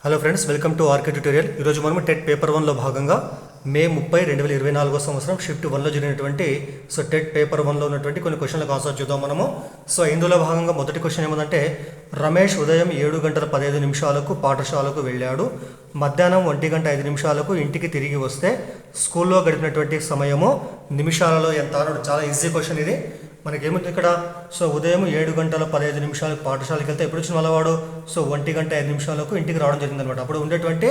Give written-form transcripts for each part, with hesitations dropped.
Hello friends, welcome to RK tutorial. ఈరోజు మనం TET paper 1లో భాగంగా మే 30, 2024 సంవత్సరం షిఫ్ట్ 1లో జరిగినటువంటి టెట్ పేపర్ 1లో ఉన్నటువంటి కొన్ని క్వశ్చన్లకు ఆన్సర్ చూద్దాం మనము. ఇందులో భాగంగా మొదటి క్వశ్చన్ ఏమందంటే, రమేష్ ఉదయం 7:15 పాఠశాలకు వెళ్ళాడు. మధ్యాహ్నం 1:05 ఇంటికి తిరిగి వస్తే స్కూల్లో గడిపినటువంటి సమయము నిమిషాలలో ఎంత అన్నాడు. చాలా ఈజీ క్వశ్చన్ ఇది. మనకేముంది ఇక్కడ, ఉదయం 7:15 పాఠశాలకు వెళ్తే ఎప్పుడు వచ్చిన వాళ్ళవాడు 1:05 ఇంటికి రావడం జరిగింది అనమాట. అప్పుడు ఉండేటువంటి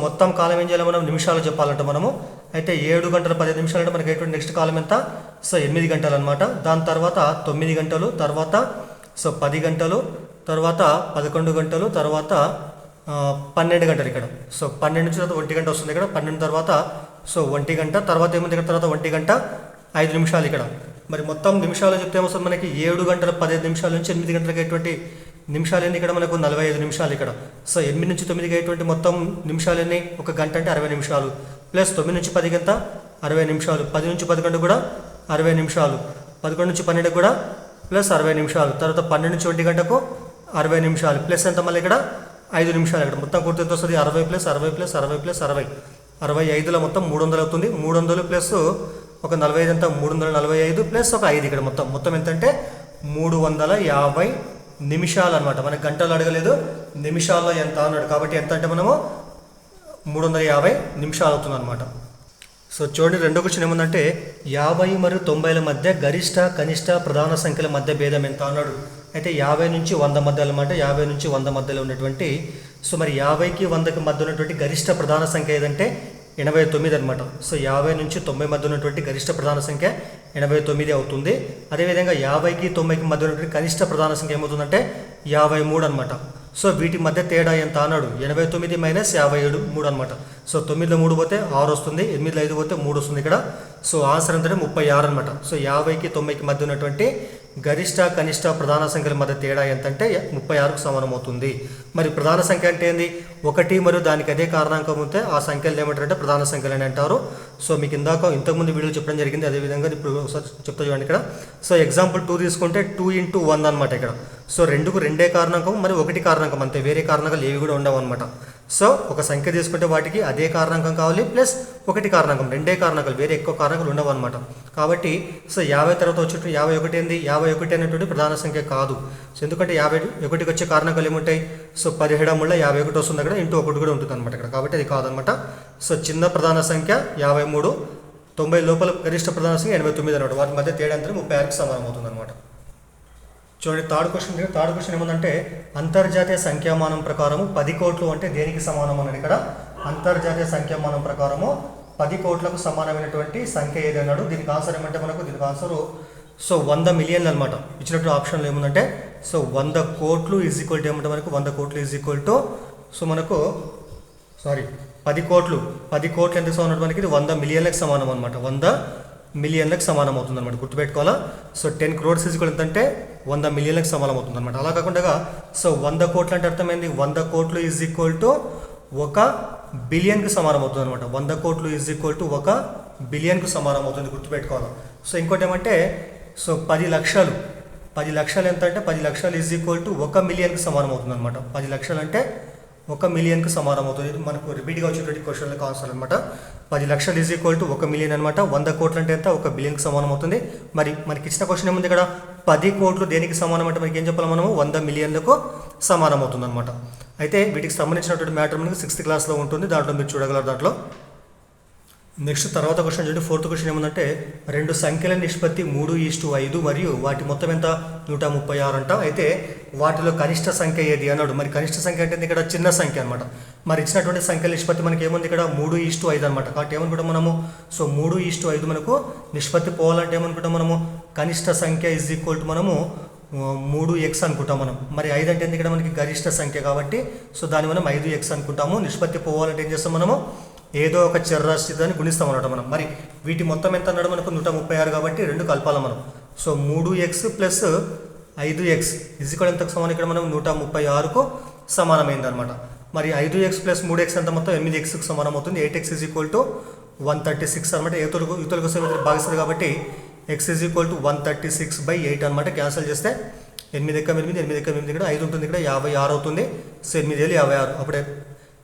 మొత్తం కాలం ఏం చేయాలి, మనం నిమిషాలు చెప్పాలంటే మనము. అయితే 7:15 అంటే మనకి ఎటువంటి నెక్స్ట్ కాలం ఎంత, 8 గంటలు అనమాట. దాని తర్వాత 9 గంటలు, తర్వాత 10 గంటలు, తర్వాత 11 గంటలు, తర్వాత 12 గంటలు. ఇక్కడ 12 నుంచి తర్వాత 1 గంట వస్తుంది. ఇక్కడ 12 తర్వాత 1 గంట, తర్వాత ఏముంది ఇక్కడ, తర్వాత 1:05 ఇక్కడ. మరి మొత్తం నిమిషాలు చెప్తే ఏమొస్తుంది మనకి, 7:15 నుంచి 8 గంటలకు అయ్యేటువంటి నిమిషాలు ఎన్ని ఇక్కడ మనకు 45 నిమిషాలు ఇక్కడ. 8 నుంచి 9కి అయ్యేటువంటి మొత్తం నిమిషాలు ఎన్ని, ఒక గంట అంటే 60 నిమిషాలు, ప్లస్ 9 నుంచి 10కి ఎంత 60 నిమిషాలు, 10 నుంచి 11 కూడా 60 నిమిషాలు, 11 నుంచి 12 కూడా ప్లస్ 60 నిమిషాలు, తర్వాత 12 నుంచి 1 గంటకు 60 నిమిషాలు, ప్లస్ ఎంత మళ్ళీ ఇక్కడ 5 నిమిషాలు. ఇక్కడ మొత్తం గుర్తు ఎంత వస్తుంది, 60 + 60 + 60 + 60, 65లో మొత్తం 300 అవుతుంది. 300 ప్లస్ ఒక 45 ఎంత, 345 ప్లస్ ఒక 5 ఇక్కడ మొత్తం ఎంత అంటే 350 నిమిషాలు అనమాట. మనకి గంటలు అడగలేదు, నిమిషాల్లో ఎంత అన్నాడు. కాబట్టి ఎంత అంటే మనము 350 నిమిషాలు అవుతుంది అనమాట. చూడండి, రెండో క్వశ్చన్ ఏముందంటే, 50 మరియు 90ల మధ్య గరిష్ట కనిష్ట ప్రధాన సంఖ్యల మధ్య భేదం ఎంత అన్నాడు. అయితే 50 నుంచి 100 మధ్య అనమాట. 50 నుంచి 100 మధ్యలో ఉన్నటువంటి మరి 50కి 100కి మధ్య ఉన్నటువంటి గరిష్ట ప్రధాన సంఖ్య ఏదంటే 89 అనమాట. 50 నుంచి 90 మధ్య ఉన్నటువంటి గరిష్ట ప్రధాన సంఖ్య 89 అవుతుంది. అదేవిధంగా 50కి 90కి మధ్య ఉన్నటువంటి కనిష్ట ప్రధాన సంఖ్య ఏమవుతుందంటే 53 అనమాట. వీటి మధ్య తేడా ఎంత అన్నాడు. 89 - 57 3 అనమాట. 9లో 3 పోతే 6 వస్తుంది, 8లో 5 పోతే 3 వస్తుంది ఇక్కడ. ఆన్సర్ అంటే 36 అనమాట. 50కి 90కి మధ్య ఉన్నటువంటి గరిష్ట కనిష్ట ప్రధాన సంఖ్యల మధ్య తేడా ఎంత అంటే 36కు సమానం అవుతుంది. మరి ప్రధాన సంఖ్య అంటే ఏంది, 1 మరియు దానికి అదే కారణాంకం ఉంటే ఆ సంఖ్యలు ఏమంటారంటే ప్రధాన సంఖ్యలు అని అంటారు. మీకు ఇంతకుముందు వీడియో చెప్పడం జరిగింది, అదేవిధంగా ఇప్పుడు ఒకసారి చెప్తా చూడండి ఇక్కడ. ఎగ్జాంపుల్ 2 తీసుకుంటే 2 × 1 అనమాట ఇక్కడ. 2కు 2 కారణాంకం, మరి 1 కారణాంకం, అంతే, వేరే కారణాంకాలు ఏవి కూడా ఉండవు అనమాట. ఒక సంఖ్య తీసుకుంటే వాటికి అదే కారణాంకం కావాలి, ప్లస్ 1 కారణాంకం, 2 కారణాంకాలు, వేరే ఎక్కువ కారణాంకాలు ఉండవు అనమాట. కాబట్టి 50 తర్వాత వచ్చేటువంటి 51 ఏంది, 51 అనేటువంటి ప్రధాన సంఖ్య కాదు. ఎందుకంటే 51కి వచ్చే కారణాంకాలు ఏముంటాయి, 17 ముళ్ళ 51 వస్తుంది అక్కడ, ఇంటూ 1 కూడా ఉంటుంది అనమాట ఇక్కడ. కాబట్టి అది కాదనమాట. చిన్న ప్రధాన సంఖ్య 53, 90 లోపల గరిష్ట ప్రధాన సంఖ్య 89 అనమాట. వాటి మధ్య తేడా అంటే 36కి సమానం అవుతుంది అనమాట. చూడండి, థర్డ్ క్వశ్చన్ ఏముందంటే, అంతర్జాతీయ సంఖ్యామానం ప్రకారము 10 కోట్లు అంటే దేనికి సమానం అన్నాడు ఇక్కడ. అంతర్జాతీయ సంఖ్యామానం ప్రకారము 10 కోట్లకు సమానమైనటువంటి సంఖ్య ఏది అన్నాడు. దీనికి ఆన్సర్ ఏమంటే మనకు, దీనికి ఆన్సరు 100 మిలియన్లు అనమాట. ఇచ్చినట్టు ఆప్షన్లో ఏముందంటే 100 కోట్లు ఈజ్ ఈక్వల్ టు ఏమంటే మనకు 100 కోట్లు ఈజ్ ఈక్వల్ టు మనకు 10 కోట్లు ఎంత సమానం మనకి, ఇది 100 మిలియన్లకు సమానం అనమాట. 100 మిలియన్లకు సమానం అవుతుంది అనమాట, గుర్తుపెట్టుకోవాలా. 10 crores ఈజ్ ఈక్వల్ ఎంతంటే 100 మిలియన్లకు సమానం అవుతుంది అనమాట. అలా కాకుండా 100 కోట్లు అంటే అర్థమైంది, 100 కోట్లు ఈజ్ ఈక్వల్ టు 1 బిలియన్కి సమానం అవుతుంది అనమాట. 100 కోట్లు ఈజ్ ఈక్వల్ టు 1 బిలియన్కు సమానం అవుతుంది, గుర్తుపెట్టుకోవాలి. ఇంకోటి ఏమంటే 10 లక్షలు ఎంత అంటే 10 లక్షలు ఈజ్ ఈక్వల్ టు 1 మిలియన్కి సమానం అవుతుంది అనమాట. 10 లక్షలు అంటే 1 మిలియన్కి సమానం అవుతుంది. ఇది మనకు రిపీట్గా వచ్చేటువంటి క్వశ్చన్లకు ఆన్సర్ అనమాట. 10 లక్షలు ఈజ్ ఈక్వల్ టు 1 మిలియన్ అనమాట. 100 కోట్లు అంటే ఎంత, 1 బిలియన్కి సమానం అవుతుంది. మరి మనకి ఇచ్చిన క్వశ్చన్ ఏముంది ఇక్కడ, 10 కోట్లు దేనికి సమానం అంటే మనకి ఏం చెప్పాలి, మనము 100 మిలియన్లకు సమానం అవుతుంది అనమాట. అయితే వీటికి సంబంధించినటువంటి మ్యాటర్ మనకి 6th క్లాస్లో ఉంటుంది, దాంట్లో మీరు చూడగలరు దాంట్లో. నెక్స్ట్ తర్వాత క్వశ్చన్ చూడండి, 4th క్వశ్చన్ ఏముందంటే, 2 సంఖ్యల నిష్పత్తి 3:5 మరియు వాటి మొత్తం ఎంత 136 అంట. అయితే వాటిలో కనిష్ట సంఖ్య ఏది అన్నాడు. మరి కనిష్ట సంఖ్య అంటే ఇక్కడ చిన్న సంఖ్య అనమాట. మరి ఇచ్చినటువంటి సంఖ్యల నిష్పత్తి మనకి ఏముంది ఇక్కడ 3:5 అనమాట. కాబట్టి ఏమనుకుంటాం మనము, 3:5 మనకు నిష్పత్తి పోవాలంటే ఏమనుకుంటాం మనము, కనిష్ట సంఖ్య ఈజ్ ఈక్వల్ టు మనము 3x అనుకుంటాం మనం. మరి 5 అంటే ఇక్కడ మనకి గరిష్ట సంఖ్య కాబట్టి దాన్ని మనం 5x అనుకుంటాము. నిష్పత్తి పోవాలంటే ఏం చేస్తాం మనము, ఏదో ఒక చర్రాశిని గుణిస్తాం అనమాట మనం. మరి వీటి మొత్తం ఎంత అన్నాడు మనకు 136 కాబట్టి 2 కలపాలి మనం. 3x + 5x ఈజ్ ఈక్వల్ ఎంతకు సమానం ఇక్కడ మనం 136కు సమానమైంది అనమాట. మరి 5x + 3x ఎంత మొత్తం 8xకు సమానం అవుతుంది. 8x ఈజ్ ఈక్వల్ టు 136 అనమాట. యువతలకు భాగిస్తుంది కాబట్టి x ఈజ్ ఈక్వల్ టు 136/8 అనమాట. క్యాన్సిల్ చేస్తే 8 × 8 8 × 8 ఇక్కడ 5 ఉంటుంది, ఇక్కడ 56 అవుతుంది. 8 × 56 అప్పుడే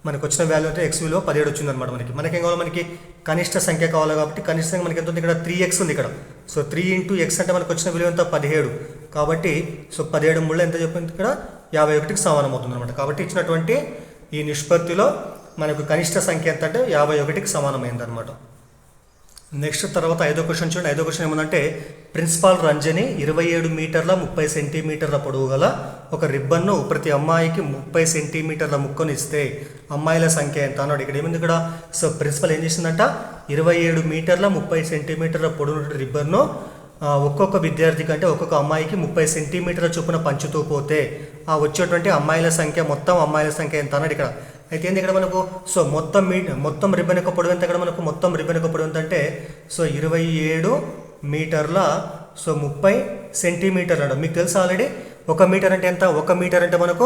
మనకు వచ్చిన వాల్యూ అంటే ఎక్స్ విలువ 17 వచ్చింది అనమాట. మనకేం కావాలి, మనకి కనిష్ట సంఖ్య కావాలి కాబట్టి కనిష్ట సంఖ్య మనకి ఎంత ఉంది, ఇక్కడ 3x ఉంది ఇక్కడ. సో 3 × x అంటే మనకు వచ్చిన విలువ ఎంత 17. కాబట్టి సో 17 ముళ్ళ ఎంత చెప్పింది ఇక్కడ 51కి సమానం అవుతుంది అనమాట. కాబట్టి ఇచ్చినటువంటి ఈ నిష్పత్తిలో మనకు కనిష్ట సంఖ్య ఎంత అంటే 51కి సమానమైంది అనమాట. నెక్స్ట్ తర్వాత 5వ క్వశ్చన్ చూడండి. 5వ క్వశ్చన్ ఏమందంటే ప్రిన్సిపాల్ రంజని 27 మీటర్ల 30 సెంటీమీటర్ల పొడవు గల ఒక రిబ్బన్ను ప్రతి అమ్మాయికి 30 సెంటీమీటర్ల ముక్కను ఇస్తే అమ్మాయిల సంఖ్య ఎంత అన్నాడు. ఇక్కడ ఏముంది ఇక్కడ, సో ప్రిన్సిపల్ ఏం చేసిందంట 27 మీటర్ల 30 సెంటీమీటర్ల పొడవు రిబ్బన్ను ఒక్కొక్క విద్యార్థికి అంటే ఒక్కొక్క అమ్మాయికి 30 సెంటీమీటర్ల చొప్పున పంచుతూ పోతే ఆ వచ్చేటువంటి అమ్మాయిల సంఖ్య మొత్తం అమ్మాయిల సంఖ్య ఎంత అన్నాడు ఇక్కడ. అయితే ఏంది ఇక్కడ మనకు, సో మొత్తం రిబ్బన్ యొక్క పొడవు ఎంత, ఇక్కడ మనకు మొత్తం రిబ్బన్ యొక్క పొడవు ఎంత అంటే సో 27 మీటర్ల సో 30 సెంటీమీటర్లు అంట. మీకు తెలుసు ఆల్రెడీ 1 మీటర్ అంటే ఎంత, 1 మీటర్ అంటే మనకు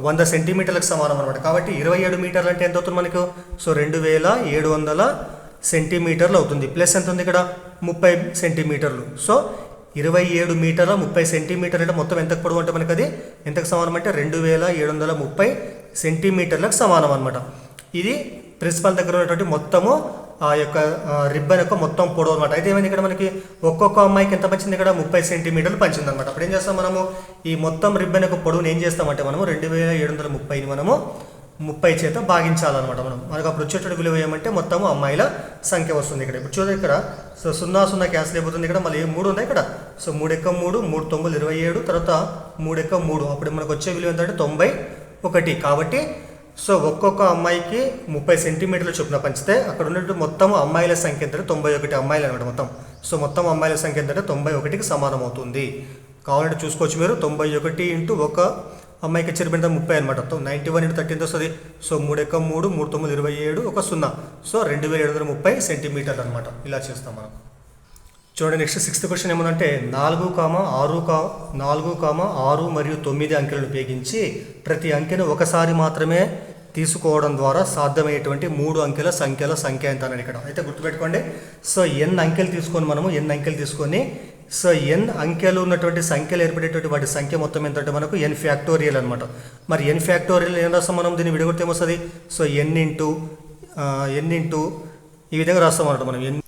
100 సెంటీమీటర్లకు సమానం అనమాట. కాబట్టి 27 మీటర్లు అంటే ఎంత అవుతుంది మనకు, సో 2700 సెంటీమీటర్లు అవుతుంది. ప్లస్ ఎంత ఉంది ఇక్కడ 30 సెంటీమీటర్లు. సో 27 మీటర్ల 30 సెంటీమీటర్లు అంటే మొత్తం ఎంత పొడవు అంటే మనకు అది ఎంతకు సమానం అంటే 2730 సెంటీమీటర్లకు సమానం అనమాట. ఇది ప్రిన్సిపల్ దగ్గర ఉన్నటువంటి మొత్తము ఆ యొక్క రిబ్బన్ యొక్క మొత్తం పొడవు అనమాట. అయితే ఏమైంది ఇక్కడ మనకి ఒక్కొక్క అమ్మాయికి ఎంత పంచింది, ఇక్కడ 30 సెంటీమీటర్లు పంచింది అనమాట. అప్పుడు ఏం చేస్తాం మనము, ఈ మొత్తం రిబ్బన్ యొక్క పొడవుని ఏం చేస్తామంటే మనము 2730ని మనము 30 చేత భాగించాలన్నమాట. మనకు అప్పుడు వచ్చేటువంటి విలువ ఏమంటే మొత్తము అమ్మాయిల సంఖ్య వస్తుంది. ఇక్కడ ఇప్పుడు చూడండి, ఇక్కడ సో 0 క్యాన్సిల్ అయిపోతుంది. ఇక్కడ మళ్ళీ 3 ఉంది ఇక్కడ. సో 3 × 3 3 × 9 27, తర్వాత 3 × 3 అప్పుడు మనకు వచ్చే విలువ ఏంటంటే 91. కాబట్టి సో ఒక్కొక్క అమ్మాయికి 30 సెంటీమీటర్లు చొప్పున పంచితే అక్కడ ఉన్నటువంటి మొత్తం అమ్మాయిల సంఖ్య ఏంటంటే 91 అమ్మాయిలు అనమాట మొత్తం. సో మొత్తం అమ్మాయిల సంఖ్య ఏంటంటే 91కి సమానం అవుతుంది. కావాలంటే చూసుకోవచ్చు మీరు. 91 × ఒక అమ్మాయికి ఇచ్చిన బిడ్డ 30 అనమాట. 91 × 13 వస్తుంది. సో 3 × 3 3 × 9 27, ఒక 0. సో 2730 సెంటీమీటర్లు అనమాట. ఇలా చేస్తాం మనం. చూడండి నెక్స్ట్ 6th క్వశ్చన్ ఏమందంటే 4, 6 మరియు 9 అంకెలను ఉపయోగించి ప్రతి అంకెను ఒకసారి మాత్రమే తీసుకోవడం ద్వారా సాధ్యమయ్యేటువంటి 3 అంకెల సంఖ్య ఎంత అన్నాడు ఇక్కడ. అయితే గుర్తుపెట్టుకోండి, సో n అంకెలు తీసుకొని సో n అంకెలు ఉన్నటువంటి సంఖ్యలు ఏర్పడేటువంటి వాటి సంఖ్య మొత్తం ఏంటంటే మనకు n ఫ్యాక్టోరియల్ అనమాట. మరి n ఫ్యాక్టోరియల్ ఏం రాస్తాం మనం, దీన్ని విడగొడితే ఏమొస్తుంది, సో n ఇంటూ ఈ విధంగా రాస్తాం అన్నమాట మనం.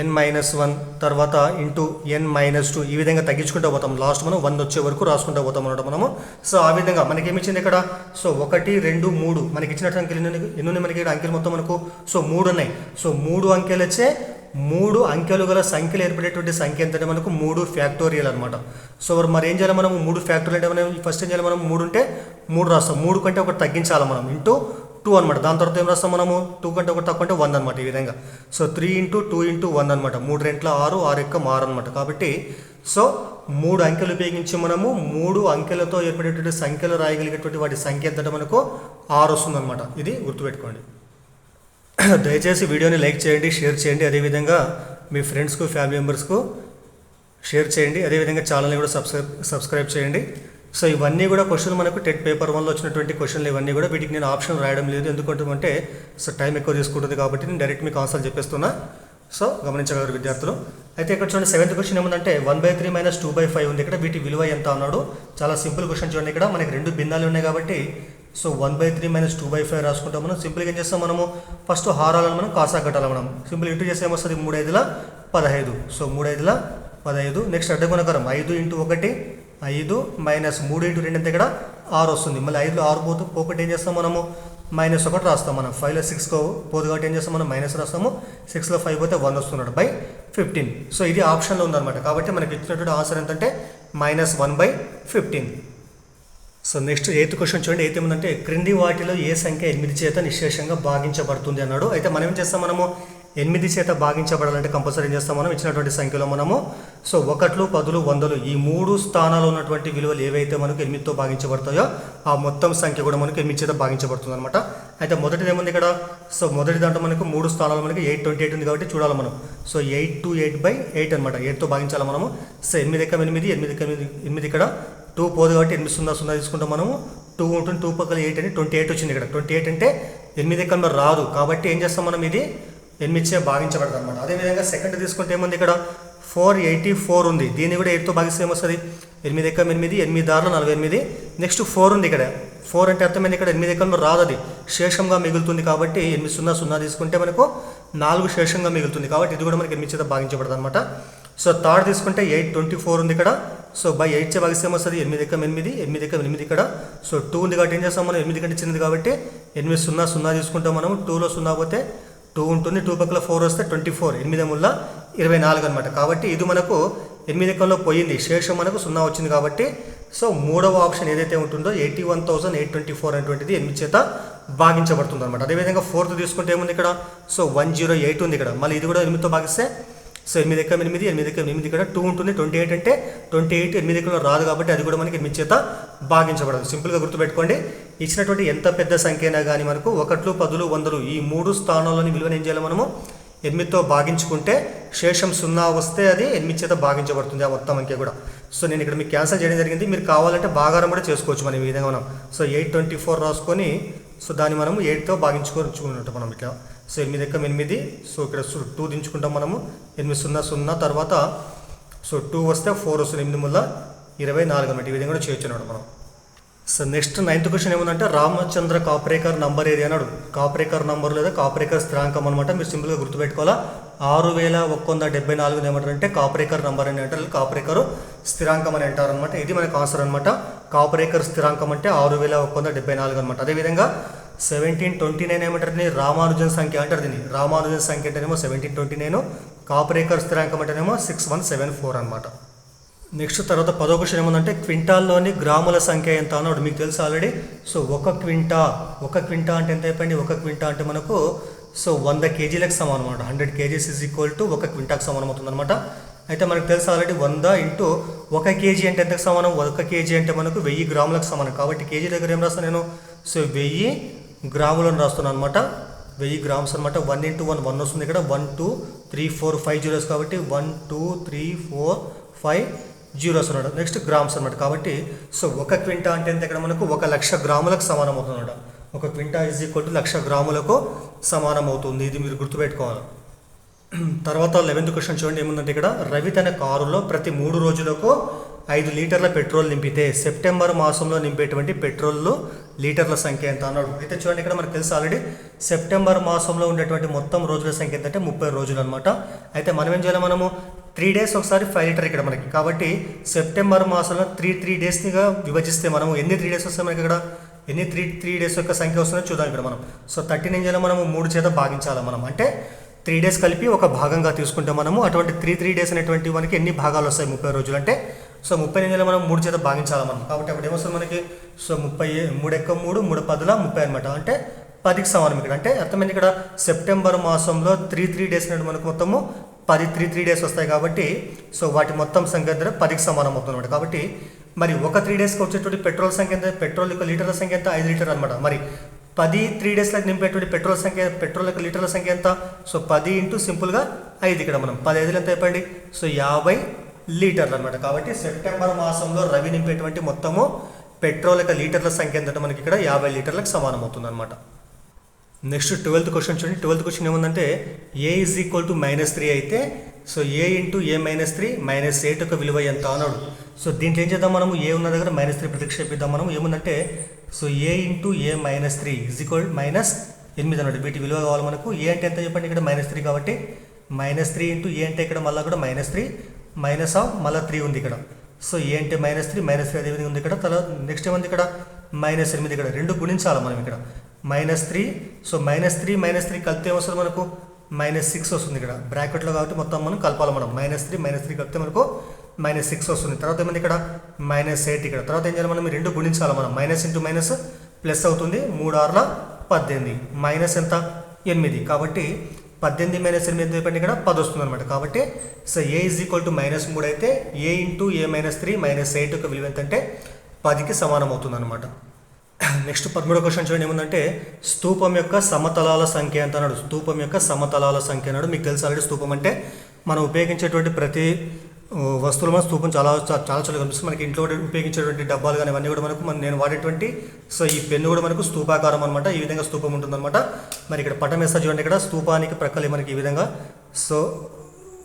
n-1 తర్వాత ఇంటూ n-2 ఈ విధంగా తగ్గించుకుంటూ పోతాం. లాస్ట్ మనం 1 వచ్చే వరకు రాసుకుంటూ పోతాం అన్నమాట మనము. సో ఆ విధంగా మనకి ఏమి ఇచ్చింది ఇక్కడ, సో 1 2 3 మనకి ఇచ్చినట్టు అంకెలు ఎన్ని మనకి ఇక్కడ అంకెలు మొత్తం మనకు సో 3 ఉన్నాయి. సో 3 అంకెలు వచ్చే 3 అంకెలు గల సంఖ్యలు ఏర్పడేటువంటి సంఖ్య ఎంతంటే మనకు 3 ఫ్యాక్టోరియల్ అనమాట. సో మరి ఏం చేయాలి మనము, 3 ఫ్యాక్టోరియల్ అంటే మనం ఫస్ట్ ఏం చేయాలి, మనం 3 ఉంటే 3 రాస్తాం. 3 కంటే ఒకటి తగ్గించాలి మనం, ఇంటూ 2 అనమాట. దాని తర్వాత ఏం రాస్తాం మనము, 2 కంటే ఒకటి తక్కువ అంటే 1 అనమాట. ఈ విధంగా సో 3 × 2 × 1 అనమాట. 3 × 2 6, 6 × 6 అనమాట. కాబట్టి సో 3 అంకెలు ఉపయోగించి మనము 3 అంకెలతో ఏర్పడేటువంటి సంఖ్యలు రాయగలిగేటువంటి వాటి సంఖ్య ఎంతంటే మనకు 6 వస్తుంది అనమాట. ఇది గుర్తుపెట్టుకోండి. దయచేసి వీడియోని లైక్ చేయండి, షేర్ చేయండి, అదేవిధంగా మీ ఫ్రెండ్స్కు ఫ్యామిలీ మెంబర్స్కు షేర్ చేయండి. అదేవిధంగా ఛానల్ని కూడా సబ్స్క్రైబ్ చేయండి. సో ఇవన్నీ కూడా క్వశ్చన్లు మనకు టెట్ పేపర్ 1లో వచ్చినటువంటి క్వశ్చన్లు ఇవన్నీ కూడా. వీటికి నేను ఆప్షన్ రాయడం లేదు, ఎందుకంటే సో టైం ఎక్కువ తీసుకుంటుంది కాబట్టి నేను డైరెక్ట్ మీకు ఆన్సర్ చెప్పేస్తున్నా. సో గమనించగలరు విద్యార్థులు. అయితే ఇక్కడ చూడండి 7th క్వశ్చన్ ఏముందంటే 1/3 - 2/5 ఉంది. ఇక్కడ వీటి విలువ ఎంత అన్నాడు. చాలా సింపుల్ క్వశ్చన్ చూడండి. ఇక్కడ మనకి 2 భిన్నాలు ఉన్నాయి కాబట్టి సో 1/3 - 2/5 రాసుకుంటాం మనం. సింపుల్గా ఏం చేస్తాం మనము, ఫస్ట్ హారాలను మనం కాసా కట్టాలి మనం. సింపుల్ ఇంటూ చేస్తే ఏమొస్తుంది, 3 × 5 = 15. సో 3 × 5. నెక్స్ట్ అడ్డగుణకరం 5 × 1 5 - 3 × 2 అంటే ఇక్కడ 6 వస్తుంది. మళ్ళీ 5లో 6 పోకటి ఏం చేస్తాం మనము, -1 రాస్తాం మనం. 5లో 6 పోదు కాబట్టి ఏం చేస్తాం మనం, మైనస్ రాస్తాము. 6లో 5 పోతే 1 వస్తున్నాడు /15. సో ఇది ఆప్షన్లో ఉందన్నమాట. కాబట్టి మనకి ఇచ్చినటువంటి ఆన్సర్ ఏంటంటే -1/15. సో నెక్స్ట్ 8th క్వశ్చన్ చూడండి. 8 ఏమంటే క్రింది వాటిలో ఏ సంఖ్య 8 చేత నిశ్శేషంగా భాగించబడుతుంది అన్నాడు. అయితే మనం ఏం చేస్తాం, మనము 8 చేత భాగించబడాలంటే కంపల్సరీ ఏం చేస్తాం మనం, ఇచ్చినటువంటి సంఖ్యలో మనము సో 1లు 10లు 100లు ఈ 3 స్థానాల్లో ఉన్నటువంటి విలువలు ఏవైతే మనకు 8తో భాగించబడతాయో ఆ మొత్తం సంఖ్య కూడా మనకు 8 చేత భాగించబడుతుంది అనమాట. అయితే మొదటిది ఏముంది ఇక్కడ, సో మొదటి దాంట్లో మనకు 3 స్థానాలు మనకి 828 ఉంది కాబట్టి చూడాలి మనం. సో 8 × 8/8 అనమాట. 8తో భాగించాలి మనము. సో 8 × 8 8 ఇక్కడ 2 పోదు కాబట్టి 8 0 0 తీసుకుంటాం మనము. 2 ఉంటుంది, 2 పక్కన 8 అని 28 వచ్చింది ఇక్కడ. 28 అంటే 8 కన్నా రాదు కాబట్టి ఏం చేస్తాం మనం, ఇది 8 చే భాగించబడదు అనమాట. అదేవిధంగా సెకండ్ తీసుకుంటే ఏముంది ఇక్కడ 484 ఉంది. దీన్ని కూడా 8తో భాగిస్తే ఏమొస్తుంది, 8 × 8 8 6 48. నెక్స్ట్ 4 ఉంది ఇక్కడ. 4 అంటే అర్థమైంది ఇక్కడ 8 ఎకరంలో రాదు, అది శేషంగా మిగులుతుంది. కాబట్టి 8 0 0 తీసుకుంటే మనకు 4 శేషంగా మిగులుతుంది. కాబట్టి ఇది కూడా మనకి 8 చేత భాగించబడదు అనమాట. సో థర్డ్ తీసుకుంటే 8 24 ఉంది ఇక్కడ. సో బై 8 చే భాగిస్తే ఏమొస్తుంది 8 ఎకం 8 8 ఎకం 8 ఇక్కడ. సో 2 ఉంది కాబట్టి ఏం చేస్తాం మనం 8 కంటే చిన్నది కాబట్టి 8 0 0 తీసుకుంటాం మనం. 2లో 0 పోతే 2 ఉంటుంది, 2 పక్కల 4 వస్తే 24, 8 ముళ్ళ 24 అనమాట. కాబట్టి ఇది మనకు 8 ఎకంలో పోయింది, శేషం మనకు 0 వచ్చింది. కాబట్టి సో మూడవ ఆప్షన్ ఏదైతే ఉంటుందో 81,824 అనేటువంటిది 8 చేత భాగించబడుతుంది అనమాట. అదేవిధంగా ఫోర్త్ తీసుకుంటే ఏముంది ఇక్కడ, సో 108 ఉంది ఇక్కడ. మళ్ళీ ఇది కూడా 8తో భాగిస్తే సో 8 ఎకం 8 8 ఎకం 8 ఇక్కడ 2 ఉంటుంది, 28 అంటే 28 8 ఎకంలో రాదు కాబట్టి అది కూడా మనకి 8 చేత భాగించబడదు. సింపుల్గా గుర్తుపెట్టుకోండి, ఇచ్చినటువంటి ఎంత పెద్ద సంఖ్య అయినా కానీ మనకు 1, 10, 100 ఈ 3 స్థానాల్లోని విలువను ఏం చేయాలి మనము 8తో భాగించుకుంటే శేషం 0 వస్తే అది 8 చేత భాగించబడుతుంది ఆ మొత్తం అంకె కూడా. సో నేను ఇక్కడ మీకు క్యాన్సల్ చేయడం జరిగింది, మీరు కావాలంటే భాగారం కూడా చేసుకోవచ్చు మనం ఈ విధంగా. మనం సో 824 రాసుకొని సో దాన్ని మనము 8తో భాగించుకుంటాం మనం ఇట్లా. సో 8 ఎకం 8, సో ఇక్కడ 2 దించుకుంటాం మనము, 8 0 0 తర్వాత సో 2 వస్తే 4 వస్తుంది, 8 ముళ్ళ 24 అన్నమాట. ఈ విధంగా కూడా చేయొచ్చు అన్నాడు మనం. సో నెక్స్ట్ 9th క్వశ్చన్ ఏముందంటే రామచంద్ర కాపరేకర్ నంబర్ ఏది అన్నాడు. కాపరేకర్ నంబర్ లేదా కాపరేకర్ స్థిరాంకం అనమాట. మీరు సింపుల్గా గుర్తుపెట్టుకోవాలా, 6174 ఏమంటారంటే కాపరేకర్ నంబర్ అని అంటారు, కాపరేకర్ స్థిరాంకం అని అంటారు అనమాట. ఇది మనకు ఆన్సర్ అనమాట. కాపరేకర్ స్థిరాంకం అంటే 6174 అనమాట. అదేవిధంగా 1729 ఏమంటారు, రామానుజన్ సంఖ్య అంటారు దీన్ని. రామానుజన్ సంఖ్య అంటేనేమో 1729, కాపరేకర్ స్థిరాంకం అంటేనేమో 6174 అనమాట. నెక్స్ట్ తర్వాత 10వ క్వశ్చన్ ఏముందంటే క్వింటాల్లోని గ్రాముల సంఖ్య ఎంత అన్నాడు. మీకు తెలుసు ఆల్రెడీ. సో ఒక క్వింటా అంటే ఎంత అయిపోయింది, ఒక క్వింటా అంటే మనకు సో 100 kgలకు సమానం అనమాట. 100 kgs ఈజ్ ఈక్వల్ టు 1 క్వింటాకు సమానం అవుతుంది అనమాట. అయితే మనకు తెలుసు ఆల్రెడీ 100 ఇంటూ 1 kg అంటే ఎంతకు సమానం, 1 kg అంటే మనకు 1000 గ్రాములకు సమానం. కాబట్టి కేజీ దగ్గర ఏం రాస్తాను నేను, సో 1000 గ్రాములను రాస్తున్నాను అనమాట. 1000 గ్రామ్స్ అనమాట. 1 ఇంటూ 1 1 వస్తుంది ఇక్కడ. 1 2 3 4 5 జీరోస్ కాబట్టి 1 2 3 4 5 జీరోస్ ఉన్నాడు. నెక్స్ట్ గ్రామ్స్ అనమాట. కాబట్టి సో 1 క్వింటా అంటే ఎంత ఇక్కడ మనకు 1,00,000 గ్రాములకు సమానం అవుతుంది అనమాట. 1 క్వింటా ఈజ్ ఈక్వల్ టు 1,00,000 గ్రాములకు సమానం అవుతుంది. ఇది మీరు గుర్తుపెట్టుకోవాలి. తర్వాత 11th క్వశ్చన్ చూడండి ఏముందంటే ఇక్కడ రవి తన కారులో ప్రతి 3 రోజులకు 5 లీటర్ల పెట్రోల్ నింపితే సెప్టెంబర్ మాసంలో నింపేటువంటి పెట్రోల్ లీటర్ల సంఖ్య ఎంత అన్నాడు. అయితే చూడండి ఇక్కడ మనకు తెలుసు ఆల్రెడీ సెప్టెంబర్ మాసంలో ఉండేటువంటి మొత్తం రోజుల సంఖ్య ఏంటంటే 30 రోజులు అనమాట. అయితే మనం ఏం చేయాలి, మనము 3 డేస్ ఒకసారి 5 లీటర్ ఇక్కడ మనకి. కాబట్టి సెప్టెంబర్ మాసంలో 3 డేస్నిగా విభజిస్తే మనము ఎన్ని 3 డేస్ వస్తాయి మనకి ఇక్కడ, ఎన్ని 3 డేస్ యొక్క సంఖ్య వస్తుందో చూద్దాం ఇక్కడ మనం. సో 13 ఏం చేయాలి మనము 3 చేత భాగించాలి మనం. అంటే 3 డేస్ కలిపి ఒక భాగంగా తీసుకుంటే మనము అటువంటి 3 డేస్ అనేటువంటి మనకి ఎన్ని భాగాలు వస్తాయి 30 రోజులు అంటే. సో 30 నెలలు మనం 3 చేత భాగించాలి మనం. కాబట్టి అప్పుడు ఏమొస్తుంది మనకి, సో 3 ఎక్కం 3 3 10ల 30 అనమాట. అంటే 10కి సమానం ఇక్కడ. అంటే అర్థమైంది ఇక్కడ సెప్టెంబర్ మాసంలో 3 డేస్ అనేది మనకు మొత్తము 10 3 డేస్ వస్తాయి. కాబట్టి సో వాటి మొత్తం సంఖ్య దగ్గర 10కి సమానం అవుతుంది అనమాట. కాబట్టి మరి ఒక 3 డేస్కి వచ్చేటువంటి పెట్రోల్ సంఖ్య ఎంత, పెట్రోల్ యొక్క లీటర్ల సంఖ్య ఎంత 5 లీటర్ అనమాట. మరి 3 డేస్లకు నింపేటువంటి పెట్రోల్ యొక్క లీటర్ల సంఖ్య ఎంత, సో 10 ఇంటూ సింపుల్గా 5 ఇక్కడ మనం 15 ఎంత అయిపోయింది, సో 50 లీటర్లు అనమాట. కాబట్టి సెప్టెంబర్ మాసంలో రవి నింపేటువంటి మొత్తము పెట్రోల్ యొక్క లీటర్ల సంఖ్య ఎంత మనకి ఇక్కడ 50 లీటర్లకు సమానం అవుతుంది అనమాట. నెక్స్ట్ 12th క్వశ్చన్ చూడండి. 12th క్వశ్చన్ ఏముందంటే ఏ ఈజ్ ఈక్వల్ టు -3 అయితే సో ఏ ఇంటూ ఏ -3 -8 యొక్క విలువ ఎంత అన్నాడు. సో దీంట్లో ఏం చేద్దాం మనము, ఏ ఉన్న దగ్గర -3 ప్రతిక్షేపిద్దాం మనం. ఏముందంటే so A into A -3 is equal -8 అన్నాడు. వీటి విలువ కావాలి మనకు. ఏ అంటే ఎంత చెప్పండి ఇక్కడ -3 కాబట్టి -3 ఇంటూ ఏ అంటే ఇక్కడ మళ్ళీ కూడా -3 మైనస్ ఆఫ్ మళ్ళీ 3 ఉంది ఇక్కడ. సో ఏ అంటే -3 అదేవిధంగా ఉంది ఇక్కడ. తర్వాత నెక్స్ట్ ఏముంది ఇక్కడ -8 ఇక్కడ. 2 గుణించాలి మనం ఇక్కడ. -3 సో -3 కలిపితే ఏమొస్తుంది మనకు -6 వస్తుంది ఇక్కడ బ్రాకెట్లో. కాబట్టి మొత్తం మనం కలపాలి మనం. -3 కలిపితే మనకు -6 వస్తుంది. తర్వాత ఏమైంది ఇక్కడ -8 ఇక్కడ. తర్వాత ఏం చేయాలి మనం, 2 గుణించాలి మనం. మైనస్ ఇంటూ మైనస్ ప్లస్ అవుతుంది. 3 6ల 18 మైనస్ ఎంత 8. కాబట్టి 18 - 8 చెప్పండి ఇక్కడ 10 వస్తుంది అనమాట. కాబట్టి so A is equal to -3 అయితే ఏ ఇంటూ ఏ -3 -8 యొక్క విలువ ఎంతంటే 10కి సమానం అవుతుంది అనమాట. నెక్స్ట్ 13వ క్వశ్చన్ చూడండి ఏముందంటే స్తూపం యొక్క సమతలాల సంఖ్య ఎంత అన్నాడు. స్తూపం యొక్క సమతలాల సంఖ్య అన్నాడు. మీకు తెలుసు ఆల్రెడీ స్తూపం అంటే మనం ఉపయోగించేటువంటి ప్రతి వస్తువులు మన స్తూపం చాలా కనిపిస్తుంది మనకి. ఇంట్లో ఉపయోగించేటువంటి డబ్బాలు కానీ అవన్నీ కూడా మనకు నేను వాడేటువంటి సో ఈ పెన్ను కూడా మనకు స్తూపాకారం అనమాట. ఈ విధంగా స్తూపం ఉంటుందన్నమాట. మరి ఇక్కడ పటం వేస్తా చూడండి. ఇక్కడ స్తూపానికి ప్రక్కలే మనకి ఈ విధంగా సో